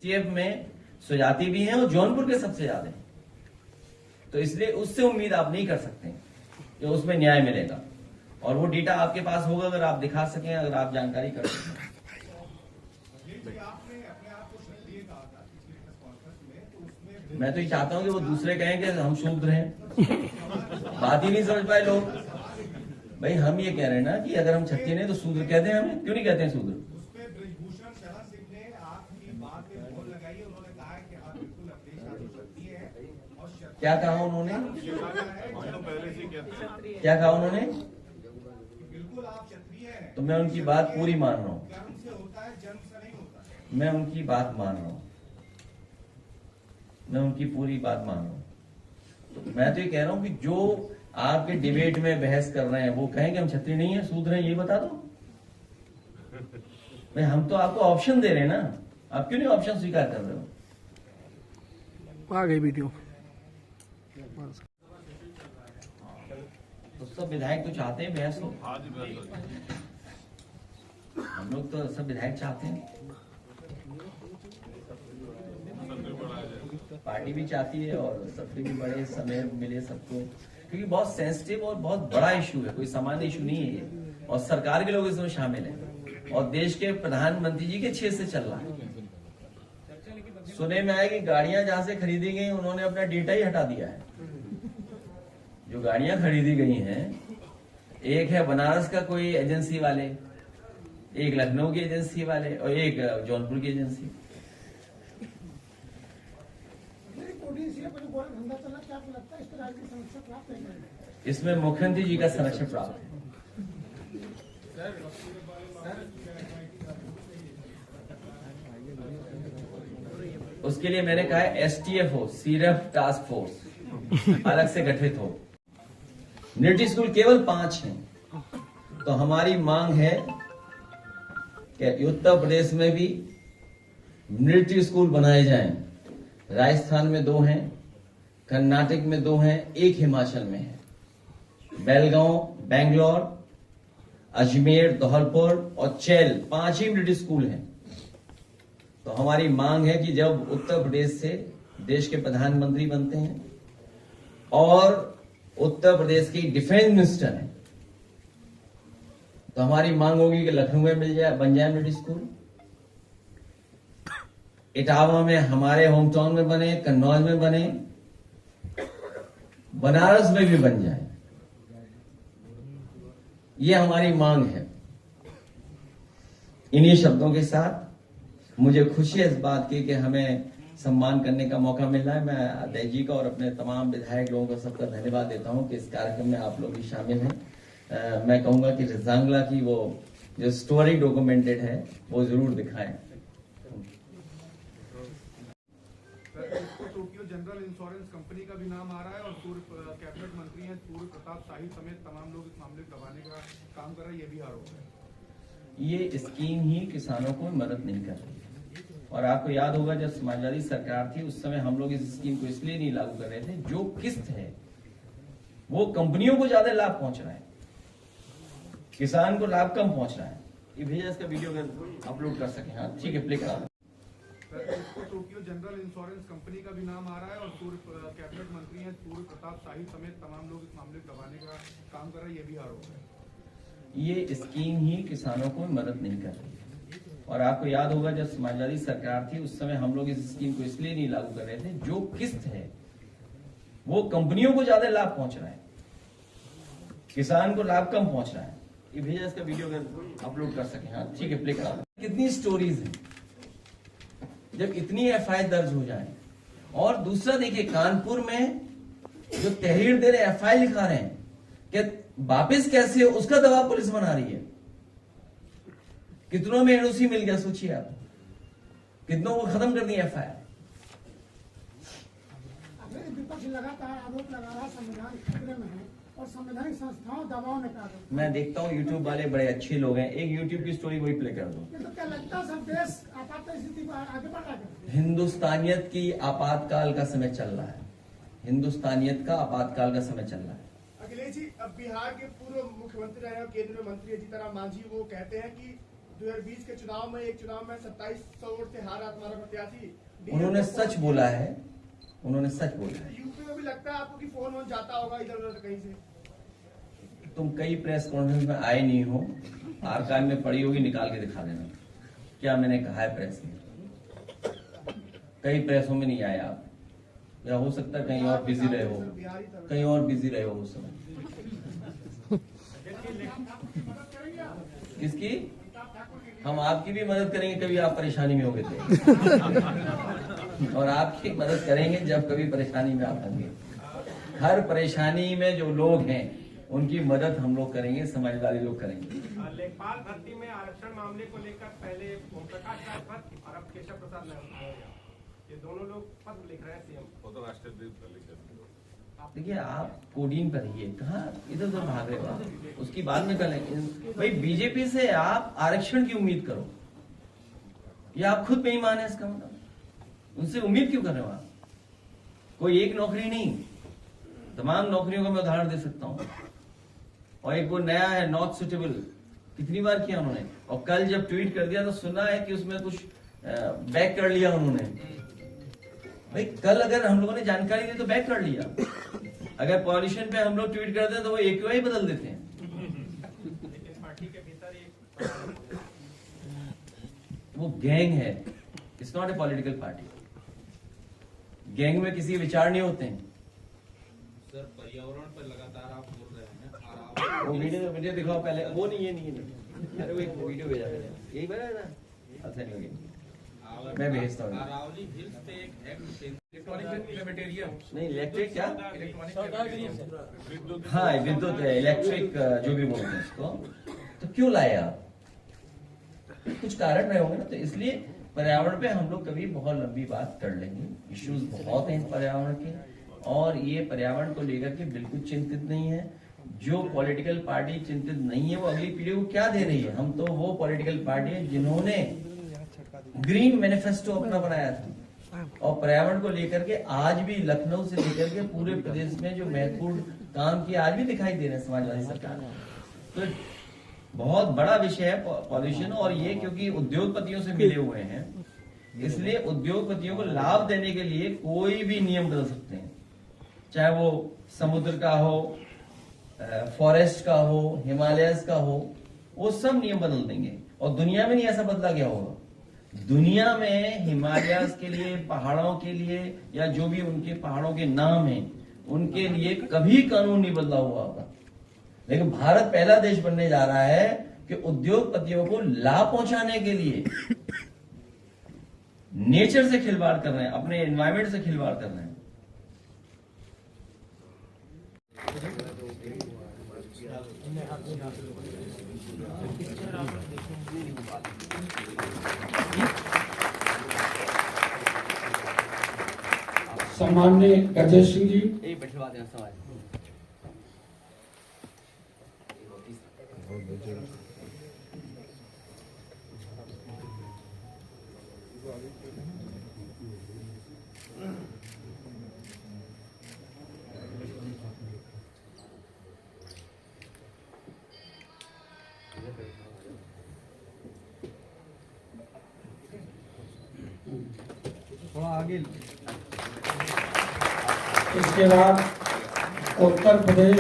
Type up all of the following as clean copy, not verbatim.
STF में सुजाति भी हैं और जौनपुर के सबसे ज्यादा हैं, तो इसलिए उससे उम्मीद आप नहीं कर सकते कि उसमें न्याय मिलेगा। और वो डेटा आपके पास होगा अगर आप दिखा सकें, अगर आप जानकारी कर सकें। मैं तो ये चाहता हूं कि वो दूसरे कहें कि हम शूद्र हैं, बात ही नहीं समझ पाए लोग। भाई हम ये कह रहे हैं ना कि अगर हम क्षत्रिय हैं तो शूद्र कहते हैं, हमें क्यों नहीं कहते हैं शूद्र? क्या कहा उन्होंने? क्या कहा उन्होंने? बिल्कुल आप क्षत्रिय हैं। तो मैं उनकी बात पूरी मान रहा हूँ। कर्म से होता है, जन्म से नहीं होता। मैं उनकी बात मान रहा हूँ, मैं उनकी पूरी बात मान रहा हूँ। मैं तो ये कह रहा हूँ कि जो आपके डिबेट में बहस कर रहे हैं वो कहें कि हम क्षत्रिय नहीं है, शूद्र हैं, ये बता दो। भाई हम तो आपको ऑप्शन दे रहे हैं ना, आप क्यों नहीं ऑप्शन स्वीकार कर रहे हो? आ गई वीडियो। तो सब विधायक तो चाहते हैं बहस हो, हम लोग तो सब विधायक चाहते हैं, पार्टी भी चाहती है और सबसे भी बड़े समय मिले सबको, क्योंकि बहुत सेंसिटिव और बहुत बड़ा इशू है, कोई सामान्य इशू नहीं है ये, और सरकार के लोग इसमें शामिल हैं और देश के प्रधानमंत्री जी के क्षेत्र से चल रहा है। सुने में आया कि गाड़ियां जहां से खरीदी गई उन्होंने अपना डेटा ही हटा दिया है। जो गाड़ियां खरीदी गई हैं, एक है बनारस का कोई एजेंसी वाले, एक लखनऊ की एजेंसी वाले और एक जौनपुर की एजेंसी। इसमें मुख्यमंत्री जी का संरक्षण प्राप्त है। उसके लिए मैंने कहा है एसटीएफ हो, सीरफ टास्क फोर्स अलग से गठित हो। मिलिट्री स्कूल केवल 5 हैं, तो हमारी मांग है कि उत्तर प्रदेश में भी मिलिट्री स्कूल बनाए जाएं। राजस्थान में 2 हैं, कर्नाटक में 2 हैं, एक हिमाचल में है। बेलगांव, बेंगलोर, अजमेर, धौलपुर और चैल 5 ही मिलिट्री स्कूल हैं। तो हमारी मांग है कि जब उत्तर प्रदेश से देश के प्रधानमंत्री बनते हैं और उत्तर प्रदेश की डिफेंस मिनिस्टर हैं, तो हमारी मांग होगी कि लखनऊ में बन जाए मिलिट्री स्कूल, इटावा में हमारे होम टाउन में बने, कन्नौज में बने, बनारस में भी बन जाए। ये हमारी मांग है। इन्हीं शब्दों के साथ मुझे खुशी है इस बात की कि हमें सम्मान करने का मौका मिल रहा है। मैं अध्यक्ष जी का और अपने तमाम विधायक लोगों का सबका धन्यवाद देता हूं कि इस कार्यक्रम में आप लोग भी शामिल हैं। मैं कहूंगा कि रिजांगला की वो जो स्टोरी डॉक्यूमेंटेड है वो जरूर दिखाएं। टोक्यो जनरल इंश्योरेंस कंपनी का भी नाम आ रहा है और पूर्व कैबिनेट मंत्री हैं सूर्य प्रताप शाही समेत तमाम लोग इस मामले को दबाने का काम कर रहे हैं, ये भी आरोप है। ये स्कीम ही किसानों को मदद नहीं कर रही है। और आपको याद होगा जब समाजवादी सरकार थी उस समय हम लोग इस स्कीम को इसलिए नहीं लागू कर रहे थे, जो किस्त है वो कंपनियों को ज्यादा लाभ पहुंच रहा है, किसान को लाभ कम पहुंच रहा है। ये भेजा इसका वीडियो अगर अपलोड कर सके। हाँ ठीक है, प्ले करा दो। टोक्यो जनरल इंश्योरेंस कंपनी का भी नाम आ रहा है और पूर्व कैबिनेट मंत्री हैं सूर्य प्रताप शाही समेत तमाम लोग इस मामले को दबाने का काम कर रहे हैं, ये भी आरोप है। ये स्कीम ही किसानों को मदद नहीं कर रही है। और आपको याद होगा जब समाजवादी सरकार थी उस समय हम लोग इस स्कीम को इसलिए नहीं लागू कर रहे थे, जो किस्त है वो कंपनियों को ज्यादा लाभ पहुंच रहा है, किसान को लाभ कम पहुंच रहा है। ये भेजा इसका वीडियो अगर अपलोड कर सके। हाँ ठीक है, प्ले करा दो। कितनी स्टोरीज हैं जब इतनी एफआईआर दर्ज हो जाए। और दूसरा देखिए, कानपुर में जो तहरीर दे रहे एफआईआर लिखा रहे हैं कि वापिस कैसे हो उसका दबाव पुलिस बना रही है। कितनों में एनओसी मिल गया, सोचिए आप, कितनों को खत्म कर दिया एफआईआर। विपक्ष लगातार आरोप लगा रहा संविधान खतरे में है और संवैधानिक संस्थाओं दबाव में कर रही। मैं देखता हूँ यूट्यूब वाले बड़े अच्छे लोग हैं, एक यूट्यूब की स्टोरी वही प्ले कर दो। तो क्या लगता है सब देश आपात स्थिति को आगे बढ़ रहा है? हिंदुस्तानियत की आपातकाल का समय चल रहा है, हिंदुस्तानियत का आपातकाल का समय चल रहा है। अखिलेश जी, अब बिहार के पूर्व मुख्यमंत्री रहे और केंद्रीय मंत्री जीतन राम मांझी वो कहते हैं कि 2020 के चुनाव में एक चुनाव में 2700 वोट से हारा तुम्हारा प्रत्याशी। उन्होंने सच बोला है, उन्होंने सच बोला है। यूपी में भी लगता है आपको कि फोन वोन जाता होगा इधर उधर कहीं से? तुम कई प्रेस कॉन्फ्रेंस में आए नहीं हो, आर्काइव में पड़ी होगी, निकाल के दिखा देना क्या मैंने कहा है प्रेस में। कई प्रेसों में नहीं आए आप, या हो सकता है कहीं और बिजी रहे हो, कहीं और बिजी रहे हो उस समय। किसकी? हम आपकी भी मदद करेंगे कभी आप परेशानी में होंगे तो और आपकी मदद करेंगे जब कभी परेशानी में आप होंगे। हर परेशानी में जो लोग हैं उनकी मदद हम लोग करेंगे, समझदारी लोग करेंगे। लेखपाल भर्ती में आरक्षण मामले को लेकर पहले ओम प्रकाश राजभर और अब केशव प्रसाद मौर्य, ये दोनों लोग पत्र लिख रहे हैं सीएम को। तो राष्ट्रीय देखिए आप कोडीन पर रहिए, कहाँ इधर उधर भाग रहे हो आप, उसकी बाद में करेंगे। भाई बीजेपी से आप आरक्षण की उम्मीद करो, या आप खुद बेईमान है इसका मतलब? उनसे उम्मीद क्यों कर रहे हो आप? कोई एक नौकरी नहीं, तमाम नौकरियों का मैं उदाहरण दे सकता हूं। और एक वो नया है नॉट सुटेबल, कितनी बार किया उन्होंने, और कल जब ट्वीट कर दिया तो सुना है कि उसमें कुछ बैक कर लिया उन्होंने। भाई कल अगर हम लोगों ने जानकारी दी तो बैक कर लिया, अगर पॉल्यूशन पे हम लोग ट्वीट करते हैं तो वो AQI बदल देते हैं। पार्टी के भीतर एक वो गैंग है, it's not a political party. Gang में किसी विचार नहीं होते हैं। सर पर्यावरण पर लगातार आप बोल रहे हैं, वो वीडियो दिखाओ पहले, वो नहीं, ये नहीं, अरे वो एक वीडियो भेजा मैंने, यही बना है ना, अच्छा नहीं होगी, मैं भेजता हूँ। अरावली हिल्स पे एक एक्ट नहीं इलेक्ट्रिक क्या, हाँ विद्युत है, इलेक्ट्रिक जो भी बोलते हैं उसको, तो क्यों लाए आप? कुछ कारण रहे होंगे ना, तो इसलिए पर्यावरण पे हम लोग कभी बहुत लंबी बात कर लेंगे। इश्यूज बहुत हैं पर्यावरण के, और ये पर्यावरण को लेकर के बिल्कुल चिंतित नहीं है। जो पॉलिटिकल पार्टी चिंतित नहीं है वो अगली पीढ़ी को क्या दे रही है? हम तो वो पॉलिटिकल पार्टी है जिन्होंने ग्रीन मैनिफेस्टो अपना बनाया था, और पर्यावरण को लेकर के आज भी लखनऊ से लेकर के पूरे प्रदेश में जो महत्वपूर्ण काम किए आज भी दिखाई दे रहे हैं समाजवादी सरकार। तो बहुत बड़ा विषय है पॉल्यूशन, और ये क्योंकि उद्योगपतियों से मिले हुए हैं, इसलिए उद्योगपतियों को लाभ देने के लिए कोई भी नियम बदल सकते हैं, चाहे वो समुद्र का हो, फॉरेस्ट का हो, हिमालयस का हो, वो सब नियम बदल देंगे। और दुनिया में नहीं ऐसा बदला गया होगा। दुनिया में हिमालयस के लिए, पहाड़ों के लिए, या जो भी उनके पहाड़ों के नाम हैं उनके लिए कभी कानून नहीं बदला हुआ होगा। लेकिन भारत पहला देश बनने जा रहा है कि उद्योगपतियों को लाभ पहुंचाने के लिए नेचर से खिलवाड़ कर रहे हैं, अपने एनवायरमेंट से खिलवाड़ कर रहे हैं। सम्माननीय गजेश सिंह जी, थोड़ा आगे। इसके बाद उत्तर प्रदेश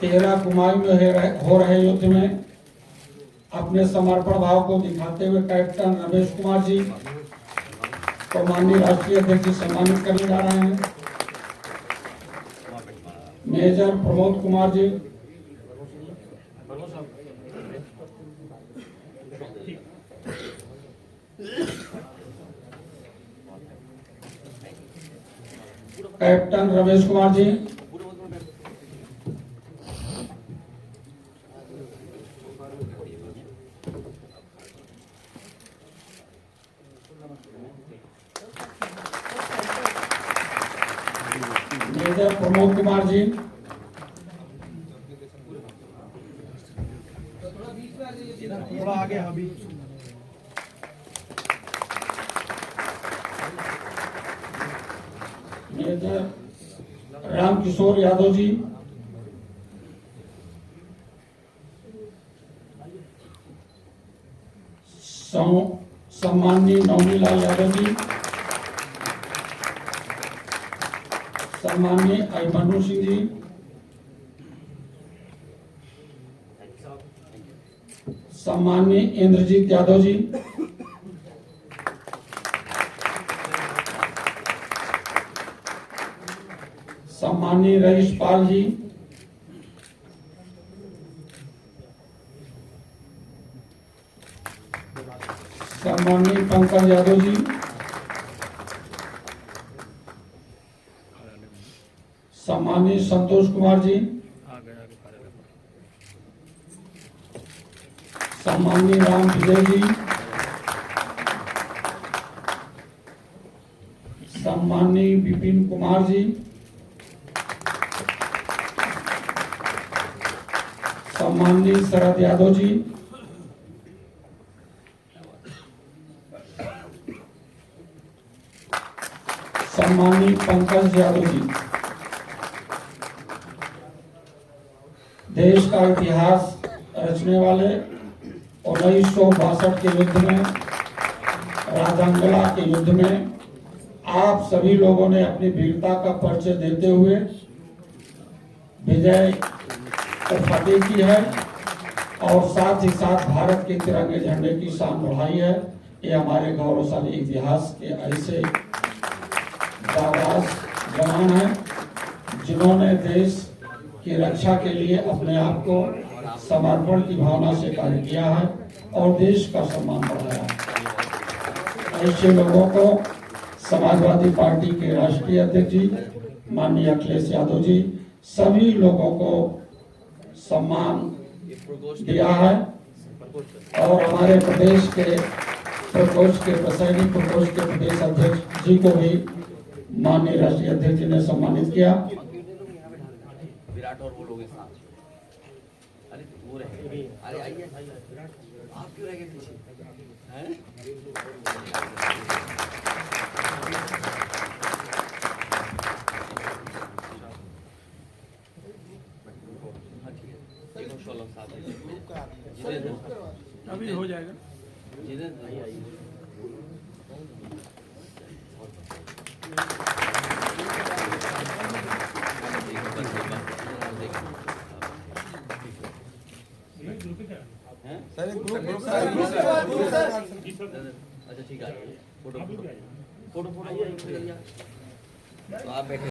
13 कुमाऊं में हो रहे युद्ध में अपने समर्पण भाव को दिखाते हुए कैप्टन रमेश कुमार जी को माननीय राष्ट्रीय अध्यक्ष जी सम्मानित करने जा रहे हैं। Major Pramod Kumar ji, captain Ramesh Kumar ji, major Pramod Kumar ji, थोड़ा आगे अभी। मेजर रामकिशोर यादव जी, सम्माननीय नवनीलाल यादव जी, सम्माननीय अभिमन्यु सिंह जी, सम्माननीय इंद्रजीत यादव जी, सम्माननीय रईस पाल जी, सम्माननीय पंकज यादव जी, सम्माननीय संतोष कुमार जी, सम्माननीय राम विजय जी, सम्माननीय विपिन कुमार जी, सम्माननीय शरद यादव जी, सम्माननीय पंकज यादव जी। देश का इतिहास रचने वाले 1962 के युद्ध में, राजंगला के युद्ध में आप सभी लोगों ने अपनी वीरता का परिचय देते हुए विजय को फतेह की है और साथ ही साथ भारत के तिरंगे झंडे की शान बढ़ाई है। ये हमारे गौरवशाली इतिहास के ऐसे जाबाज जवान हैं जिन्होंने देश की रक्षा के लिए अपने आप को समर्पण की भावना से कार्य किया है और देश का सम्मान बढ़ाया है। ऐसे लोगों को समाजवादी पार्टी के राष्ट्रीय अध्यक्ष जी माननीय अखिलेश यादव जी सभी लोगों को सम्मान दिया है और हमारे प्रदेश के प्रकोष्ठ के सैनिक प्रकोष्ठ के प्रदेश अध्यक्ष जी को भी माननीय राष्ट्रीय अध्यक्ष जी ने सम्मानित किया। विराट और वो लोग साथ, अरे वो रहे, अरे आइए, आप क्यों रह गए पीछे हैं? अभी हो जाएगा। अच्छा ठीक है, फोटो तो आप बैठे